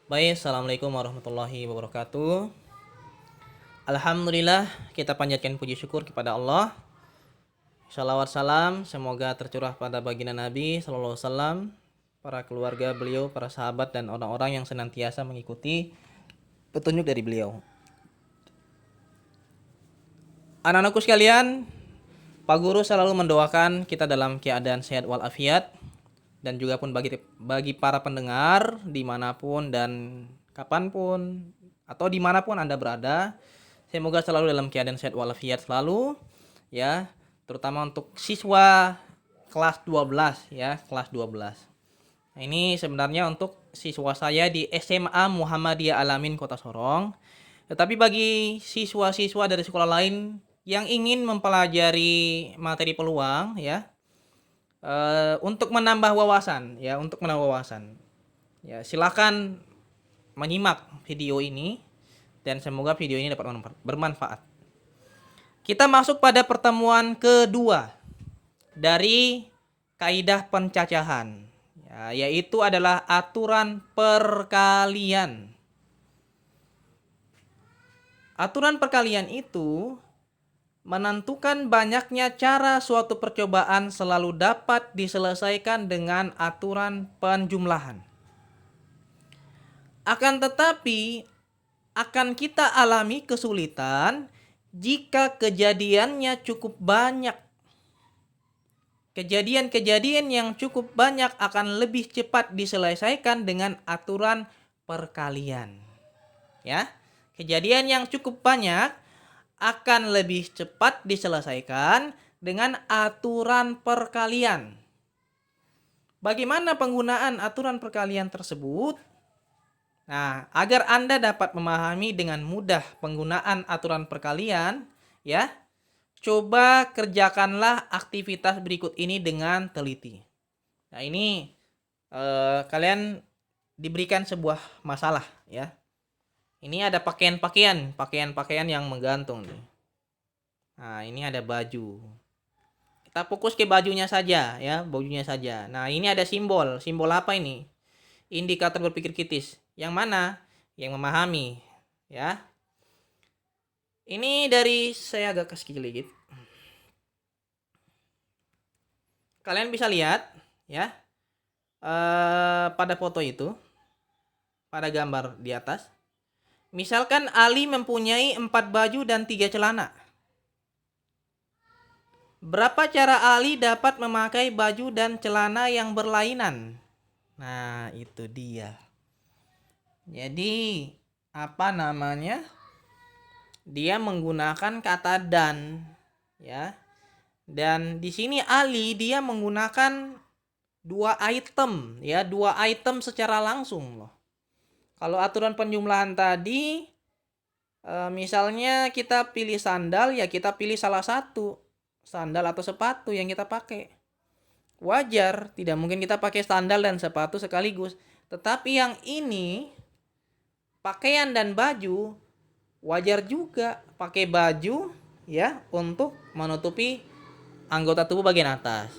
Baik, Assalamualaikum warahmatullahi wabarakatuh. Alhamdulillah, kita panjatkan puji syukur kepada Allah. Shalawat salam semoga tercurah pada baginda Nabi Sallallahu Alaihi Wasallam, para keluarga beliau, para sahabat dan orang-orang yang senantiasa mengikuti petunjuk dari beliau. Anak-anakku sekalian, Pak Guru selalu mendoakan kita dalam keadaan sehat walafiat, dan juga pun bagi para pendengar dimanapun dan kapanpun atau dimanapun Anda berada, semoga selalu dalam keadaan sehat walafiat selalu, ya, terutama untuk siswa kelas 12 ya, kelas 12. Nah, ini sebenarnya untuk siswa saya di SMA Muhammadiyah Alamin Kota Sorong. Tetapi bagi siswa-siswa dari sekolah lain yang ingin mempelajari materi peluang ya, untuk menambah wawasan ya, ya, silakan menyimak video ini dan semoga video ini dapat bermanfaat. Kita masuk pada pertemuan kedua dari kaidah pencacahan, ya, yaitu adalah aturan perkalian. Aturan perkalian itu menentukan banyaknya cara suatu percobaan selalu dapat diselesaikan dengan aturan penjumlahan. Akan tetapi, akan kita alami kesulitan jika kejadiannya cukup banyak. Kejadian-kejadian yang cukup banyak akan lebih cepat diselesaikan dengan aturan perkalian. Ya, kejadian yang cukup banyak akan lebih cepat diselesaikan dengan aturan perkalian. Bagaimana penggunaan aturan perkalian tersebut? Nah, agar Anda dapat memahami dengan mudah penggunaan aturan perkalian, ya, coba kerjakanlah aktivitas berikut ini dengan teliti. Nah, ini kalian diberikan sebuah masalah, ya. Ini ada pakaian yang menggantung nih. Nah, ini ada baju. Kita fokus ke bajunya saja, ya, bajunya saja. Nah, ini ada simbol. Simbol apa ini? Indikator berpikir kritis. Yang mana? Yang memahami, ya. Ini dari saya agak ke sedikit. Kalian bisa lihat, ya, pada foto itu, pada gambar di atas. Misalkan Ali mempunyai 4 baju dan 3 celana. Berapa cara Ali dapat memakai baju dan celana yang berlainan? Nah, itu dia. Jadi, apa namanya? Dia menggunakan kata dan, ya. Dan di sini Ali dia menggunakan dua item, ya, dua item secara langsung loh. Kalau aturan penjumlahan tadi, misalnya kita pilih sandal, ya kita pilih salah satu sandal atau sepatu yang kita pakai. Wajar, tidak mungkin kita pakai sandal dan sepatu sekaligus. Tetapi yang ini, pakaian dan baju, wajar juga pakai baju, ya, untuk menutupi anggota tubuh bagian atas.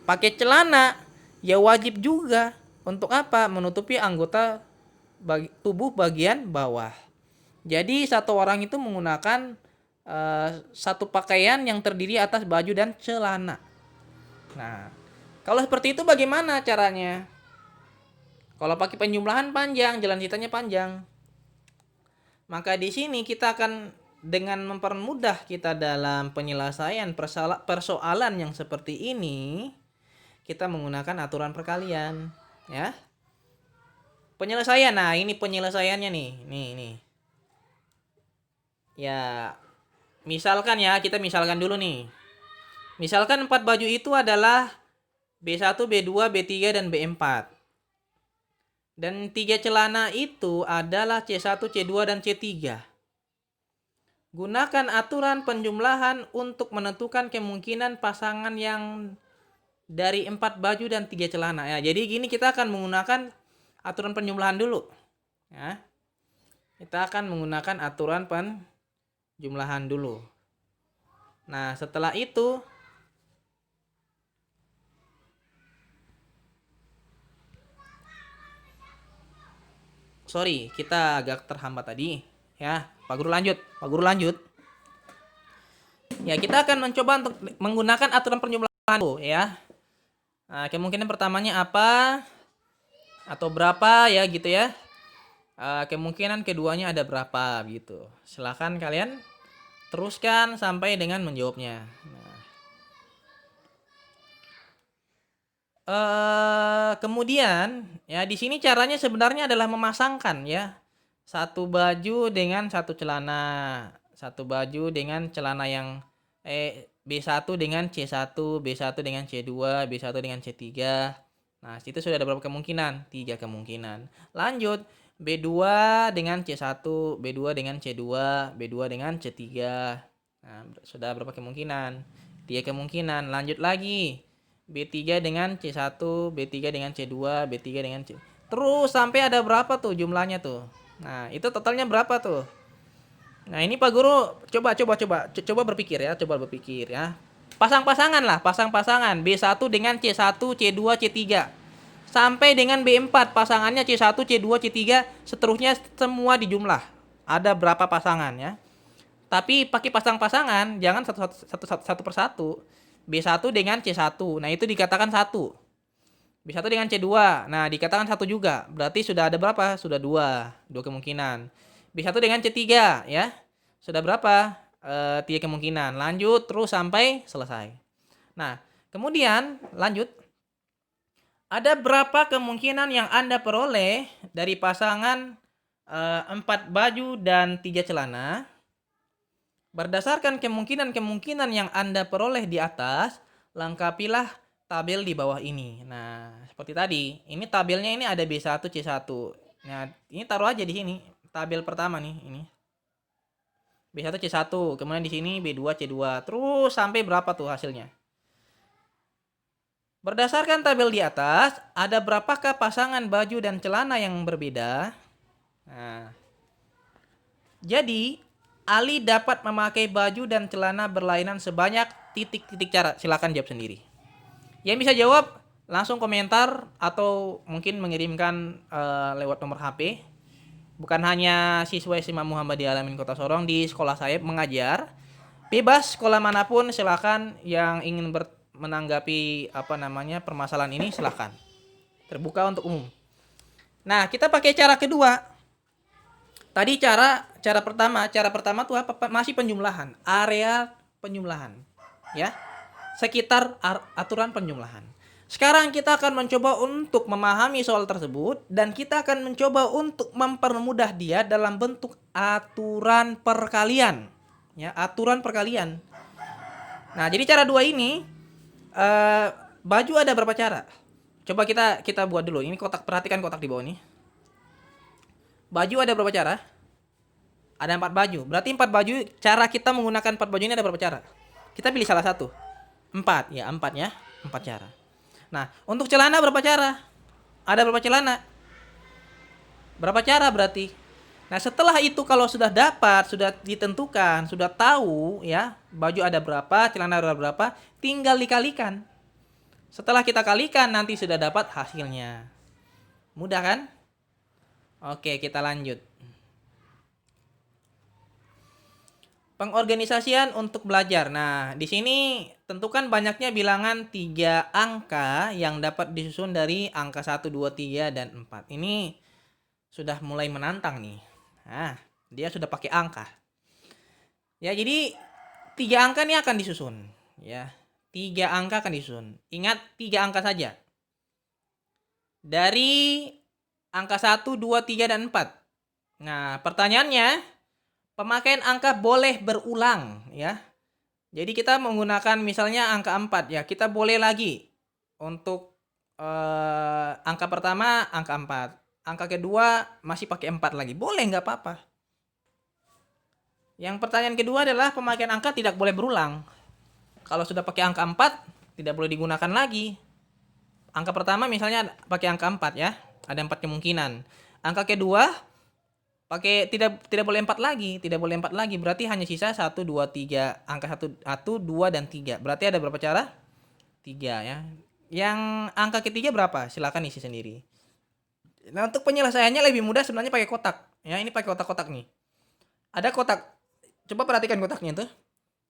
Pakai celana, ya wajib juga. Untuk apa? Menutupi anggota tubuh bagian bawah. Jadi satu orang itu menggunakan satu pakaian yang terdiri atas baju dan celana. Nah, kalau seperti itu bagaimana caranya? Kalau pakai penjumlahan panjang, jalan ceritanya panjang. Maka di sini kita akan dengan mempermudah kita dalam penyelesaian persoalan yang seperti ini, kita menggunakan aturan perkalian, ya. Penyelesaian, nah ini penyelesaiannya nih, nih. Ya, misalkan ya, kita misalkan dulu nih. Misalkan 4 baju itu adalah B1, B2, B3, dan B4. Dan 3 celana itu adalah C1, C2, dan C3. Gunakan aturan penjumlahan untuk menentukan kemungkinan pasangan yang dari 4 baju dan 3 celana. Ya, jadi gini kita akan menggunakan aturan penjumlahan dulu. Ya. Kita akan menggunakan aturan penjumlahan dulu. Nah, setelah itu Sorry, kita agak terhambat tadi. Ya, Pak Guru lanjut. Pak Guru lanjut. Ya, kita akan mencoba untuk menggunakan aturan penjumlahan ya. Nah, kemungkinan pertamanya apa atau berapa ya gitu ya. Kemungkinan keduanya ada berapa gitu. Silahkan kalian teruskan sampai dengan menjawabnya. Nah, kemudian ya di sini caranya sebenarnya adalah memasangkan ya satu baju dengan satu celana, satu baju dengan celana yang B1 dengan C1, B1 dengan C2, B1 dengan C3. Nah, itu sudah ada berapa kemungkinan? 3 kemungkinan. Lanjut, B2 dengan C1, B2 dengan C2, B2 dengan C3. Nah, sudah berapa kemungkinan? 3 kemungkinan. Lanjut lagi. B3 dengan C1, B3 dengan C2, B3 dengan C. Terus sampai ada berapa tuh jumlahnya tuh? Nah, itu totalnya berapa tuh? Nah, ini Pak Guru coba berpikir ya, coba berpikir ya. Pasang-pasangan lah, pasang-pasangan B1 dengan C1, C2, C3. Sampai dengan B4 pasangannya C1, C2, C3, seterusnya semua dijumlah. Ada berapa pasangan ya? Tapi pakai pasang-pasangan, jangan satu persatu. B1 dengan C1. Nah, itu dikatakan 1. B1 dengan C2. Nah, dikatakan 1 juga. Berarti sudah ada berapa? Sudah 2. 2 kemungkinan. B1 dengan C3 ya. Sudah berapa? 3 kemungkinan. Lanjut terus sampai selesai. Nah, kemudian lanjut. Ada berapa kemungkinan yang Anda peroleh dari pasangan 4 baju dan 3 celana? Berdasarkan kemungkinan-kemungkinan yang Anda peroleh di atas, lengkapilah tabel di bawah ini. Nah, seperti tadi, ini tabelnya ini ada B1, C1. Nah, ini taruh aja di sini, tabel pertama nih, ini. B1, C1, kemudian di sini B2, C2. Terus sampai berapa tuh hasilnya? Berdasarkan tabel di atas, ada berapakah pasangan baju dan celana yang berbeda? Nah, jadi Ali dapat memakai baju dan celana berlainan sebanyak titik-titik cara. Silakan jawab sendiri. Yang bisa jawab langsung komentar atau mungkin mengirimkan lewat nomor HP. Bukan hanya siswa SMA Muhammadiyah Alamin Kota Sorong, di sekolah saya mengajar. Bebas sekolah manapun silakan yang ingin menanggapi permasalahan ini silakan. Terbuka untuk umum. Nah, kita pakai cara kedua. Tadi cara pertama tuh apa? Masih penjumlahan, area penjumlahan, ya, sekitar aturan penjumlahan. Sekarang kita akan mencoba untuk memahami soal tersebut dan kita akan mencoba untuk mempermudah dia dalam bentuk aturan perkalian, ya, aturan perkalian. Nah, jadi cara dua ini, baju ada berapa cara? Coba kita buat dulu. Ini kotak, perhatikan kotak di bawah ini. Baju ada berapa cara? Ada 4 baju. Berarti 4 baju, cara kita menggunakan 4 baju ini ada berapa cara? Kita pilih salah satu. 4 ya, 4 cara. Nah, untuk celana berapa cara? Ada berapa celana? Berapa cara berarti? Nah, setelah itu kalau sudah dapat, sudah ditentukan, sudah tahu ya, baju ada berapa, celana ada berapa, tinggal dikalikan. Setelah kita kalikan nanti sudah dapat hasilnya. Mudah kan? Oke, kita lanjut. Pengorganisasian untuk belajar. Nah, di sini tentukan banyaknya bilangan 3 angka yang dapat disusun dari angka 1, 2, 3, dan 4. Ini sudah mulai menantang nih. Nah, dia sudah pakai angka. Ya, jadi 3 angka ini akan disusun. Ya, 3 angka akan disusun. Ingat, 3 angka saja. Dari angka 1, 2, 3, dan 4. Nah, pertanyaannya, pemakaian angka boleh berulang ya. Jadi kita menggunakan misalnya angka 4 ya, kita boleh lagi untuk angka pertama angka 4. Angka kedua masih pakai 4 lagi. Boleh, nggak apa-apa. Yang pertanyaan kedua adalah pemakaian angka tidak boleh berulang. Kalau sudah pakai angka 4 tidak boleh digunakan lagi. Angka pertama misalnya pakai angka 4 ya. Ada 4 kemungkinan. Angka kedua pakai tidak boleh 4 lagi, berarti hanya sisa 1, 2, 3, angka 1, 2 dan 3. Berarti ada berapa cara? 3 ya. Yang angka ketiga berapa? Silakan isi sendiri. Nah, untuk penyelesaiannya lebih mudah sebenarnya pakai kotak. Ya, ini pakai kotak-kotak nih. Ada kotak. Coba perhatikan kotaknya tuh.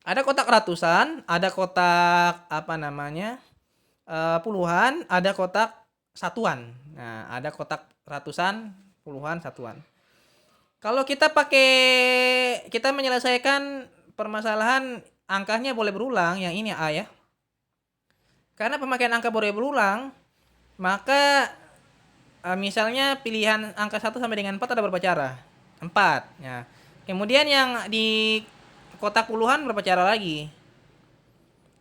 Ada kotak ratusan, ada kotak apa namanya? Puluhan, ada kotak satuan. Nah, ada kotak ratusan, puluhan, satuan. Kalau kita menyelesaikan permasalahan angkanya boleh berulang, yang ini A ya. Karena pemakaian angka boleh berulang, maka misalnya pilihan angka 1 sampai dengan 4 ada berapa cara? 4. Ya. Kemudian yang di kotak puluhan berapa cara lagi?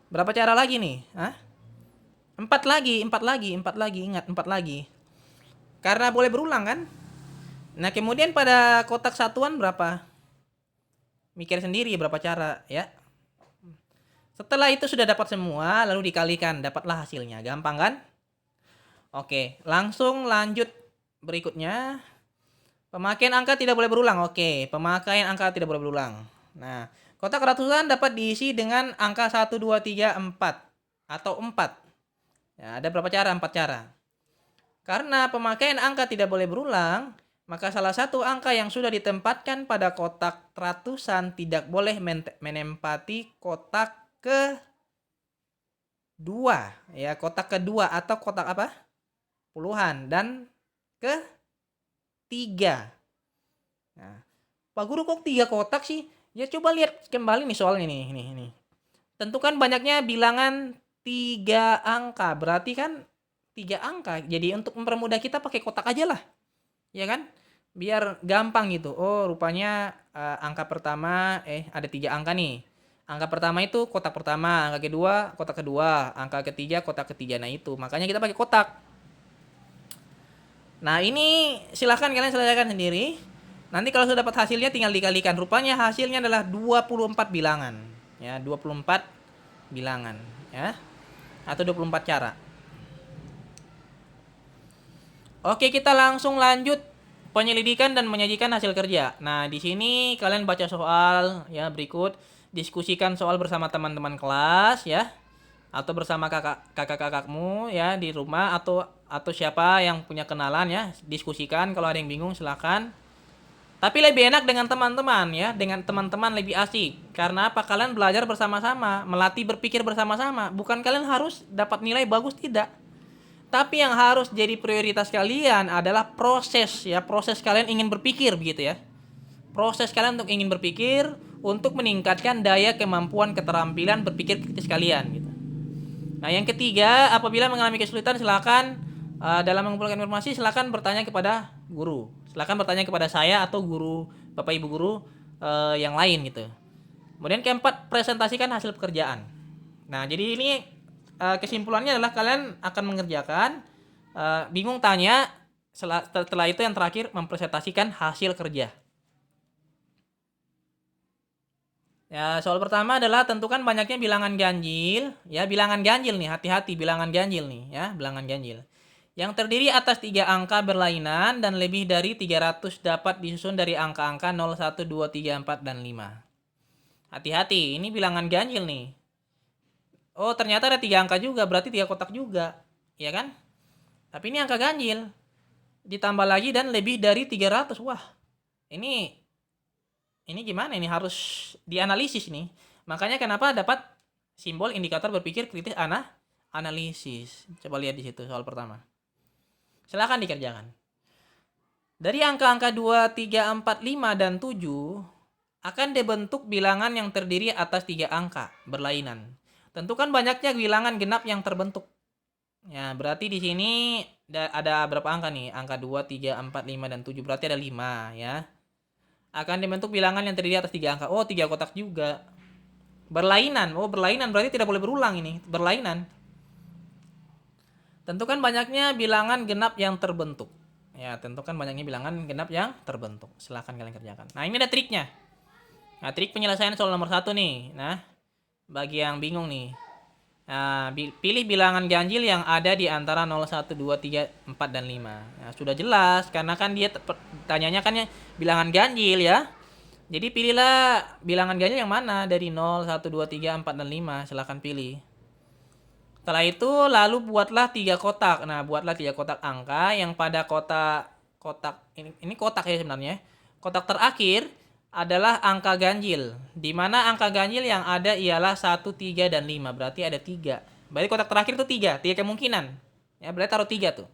Berapa cara lagi nih? Hah? 4 lagi, 4 lagi, 4 lagi, ingat 4 lagi. Karena boleh berulang kan? Nah, kemudian pada kotak satuan berapa? Mikir sendiri berapa cara ya. Setelah itu sudah dapat semua, lalu dikalikan, dapatlah hasilnya. Gampang kan? Oke, langsung lanjut berikutnya. Pemakaian angka tidak boleh berulang. Oke, pemakaian angka tidak boleh berulang. Nah, kotak ratusan dapat diisi dengan angka 1, 2, 3, 4. Atau 4. Ya, ada berapa cara? 4 cara. Karena pemakaian angka tidak boleh berulang, maka salah satu angka yang sudah ditempatkan pada kotak ratusan tidak boleh menempati kotak kedua. Ya, kotak kedua atau kotak apa? Puluhan. Dan ketiga. Nah, Pak Guru kok 3 kotak sih? Ya coba lihat kembali nih soalnya nih. Tentukan banyaknya bilangan 3 angka. Berarti kan 3 angka. Jadi untuk mempermudah kita pakai kotak aja lah. Ya kan? Biar gampang gitu. Oh, rupanya angka pertama ada 3 angka nih. Angka pertama itu kotak pertama, angka kedua kotak kedua, angka ketiga kotak ketiga. Nah, itu. Makanya kita pakai kotak. Nah, ini silahkan kalian selesaikan sendiri. Nanti kalau sudah dapat hasilnya tinggal dikalikan. Rupanya hasilnya adalah 24 bilangan. Ya, 24 bilangan, ya. Atau 24 cara. Oke, kita langsung lanjut penyelidikan dan menyajikan hasil kerja. Nah, di sini kalian baca soal ya berikut, diskusikan soal bersama teman-teman kelas ya, atau bersama kakak-kakakmu ya di rumah, atau siapa yang punya kenalan ya, diskusikan. Kalau ada yang bingung silakan. Tapi lebih enak dengan teman-teman ya, dengan teman-teman lebih asik. Karena apa? Kalian belajar bersama-sama, melatih berpikir bersama-sama. Bukan kalian harus dapat nilai bagus, tidak. Tapi yang harus jadi prioritas kalian adalah proses ya, proses kalian ingin berpikir begitu ya. Proses kalian untuk ingin berpikir untuk meningkatkan daya kemampuan keterampilan berpikir kritis kalian gitu. Nah, yang ketiga, apabila mengalami kesulitan silakan dalam mengumpulkan informasi silakan bertanya kepada guru. Silakan bertanya kepada saya atau guru, Bapak Ibu guru yang lain gitu. Kemudian keempat, presentasikan hasil pekerjaan. Nah, jadi ini kesimpulannya adalah kalian akan mengerjakan, bingung tanya, setelah itu yang terakhir mempresentasikan hasil kerja. Ya, soal pertama adalah tentukan banyaknya bilangan ganjil. Ya, bilangan ganjil nih, hati-hati bilangan ganjil nih ya, bilangan ganjil. Yang terdiri atas 3 angka berlainan dan lebih dari 300 dapat disusun dari angka-angka 0, 1, 2, 3, 4, dan 5. Hati-hati, ini bilangan ganjil nih. Oh, ternyata ada 3 angka juga, berarti 3 kotak juga. Ya kan? Tapi ini angka ganjil. Ditambah lagi dan lebih dari 300. Wah, ini gimana? Ini harus dianalisis nih. Makanya kenapa dapat simbol indikator berpikir kritis analisis. Coba lihat di situ soal pertama. Silakan dikerjakan. Dari angka-angka 2, 3, 4, 5, dan 7 akan dibentuk bilangan yang terdiri atas 3 angka berlainan. Tentukan banyaknya bilangan genap yang terbentuk. Ya, berarti di sini ada berapa angka nih? Angka 2, 3, 4, 5, dan 7. Berarti ada 5 ya. Akan dibentuk bilangan yang terdiri atas 3 angka. Oh, 3 kotak juga. Berlainan. Oh, berlainan berarti tidak boleh berulang ini. Berlainan. Tentukan banyaknya bilangan genap yang terbentuk. Ya, tentukan banyaknya bilangan genap yang terbentuk. Silahkan kalian kerjakan. Nah, ini ada triknya. Nah, trik penyelesaian soal nomor 1 nih. Nah, bagi yang bingung nih. Nah, pilih bilangan ganjil yang ada di antara 0, 1, 2, 3, 4, dan 5. Nah, sudah jelas. Karena kan dia tanyanya kan ya bilangan ganjil ya. Jadi pilihlah bilangan ganjil yang mana dari 0, 1, 2, 3, 4, dan 5. Silahkan pilih. Setelah itu lalu buatlah 3 kotak. Nah, buatlah 3 kotak angka yang pada kotak ini kotak ya sebenarnya. Kotak terakhir adalah angka ganjil. Di mana angka ganjil yang ada ialah 1, 3 dan 5. Berarti ada 3. Berarti kotak terakhir itu 3 kemungkinan. Ya, berarti taruh 3 tuh.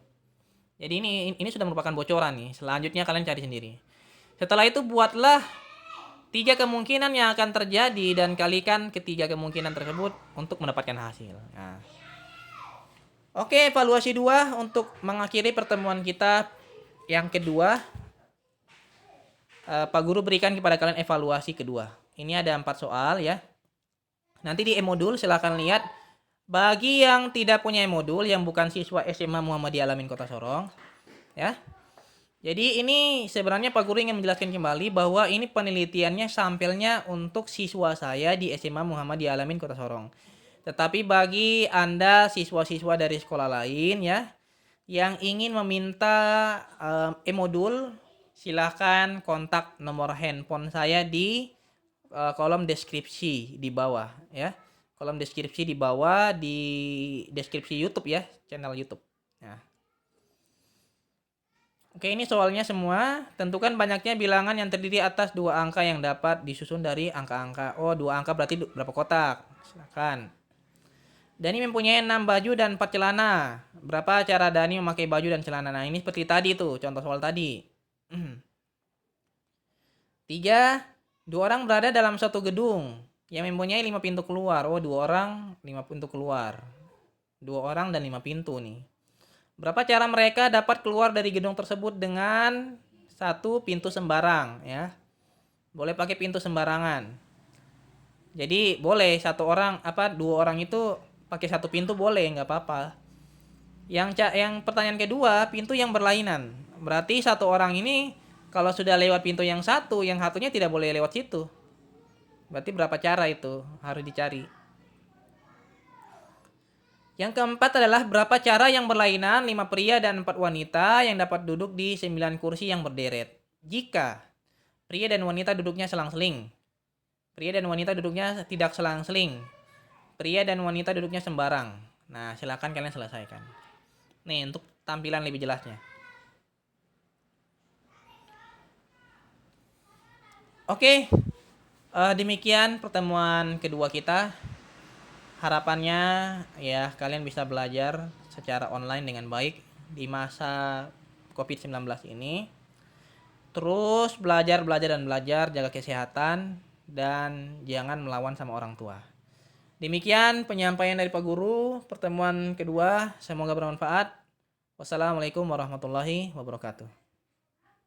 Jadi ini sudah merupakan bocoran nih. Selanjutnya kalian cari sendiri. Setelah itu buatlah 3 kemungkinan yang akan terjadi dan kalikan ketiga kemungkinan tersebut untuk mendapatkan hasil. Nah, oke, evaluasi 2 untuk mengakhiri pertemuan kita yang kedua. Pak Guru berikan kepada kalian evaluasi kedua. Ini ada 4 soal ya. Nanti di e-modul silahkan lihat. Bagi yang tidak punya e-modul, yang bukan siswa SMA Muhammadiyah Al-Amin Kota Sorong, ya. Jadi ini sebenarnya Pak Guru ingin menjelaskan kembali bahwa ini penelitiannya sampelnya untuk siswa saya di SMA Muhammadiyah Al-Amin Kota Sorong. Tetapi bagi Anda siswa-siswa dari sekolah lain ya yang ingin meminta e-modul, silahkan kontak nomor handphone saya di kolom deskripsi di bawah ya. Kolom deskripsi di bawah di deskripsi YouTube ya, channel YouTube. Nah. Oke, ini soalnya semua. Tentukan banyaknya bilangan yang terdiri atas 2 angka yang dapat disusun dari angka-angka. Oh, 2 angka berarti berapa kotak? Silakan. Dani mempunyai 6 baju dan 4 celana. Berapa cara Dani memakai baju dan celana? Nah, ini seperti tadi tuh, contoh soal tadi. 3. 2 orang berada dalam suatu gedung yang mempunyai 5 pintu keluar. Oh, 2 orang, 5 pintu keluar. 2 orang dan 5 pintu nih. Berapa cara mereka dapat keluar dari gedung tersebut dengan 1 pintu sembarang ya. Boleh pakai pintu sembarangan. Jadi boleh 2 orang itu pakai 1 pintu boleh, nggak apa-apa. Yang pertanyaan kedua, pintu yang berlainan. Berarti 1 orang ini kalau sudah lewat pintu yang satunya tidak boleh lewat situ. Berarti berapa cara itu harus dicari. Yang keempat adalah berapa cara yang berlainan 5 pria dan 4 wanita yang dapat duduk di 9 kursi yang berderet. Jika pria dan wanita duduknya selang-seling, pria dan wanita duduknya tidak selang-seling, pria dan wanita duduknya sembarang. Nah, silakan kalian selesaikan. Nih, untuk tampilan lebih jelasnya. Oke, demikian pertemuan kedua kita. Harapannya ya kalian bisa belajar secara online dengan baik di masa COVID-19 ini. Terus belajar, jaga kesehatan, dan jangan melawan sama orang tua. Demikian penyampaian dari Pak Guru, pertemuan kedua. Semoga bermanfaat. Wassalamualaikum warahmatullahi wabarakatuh.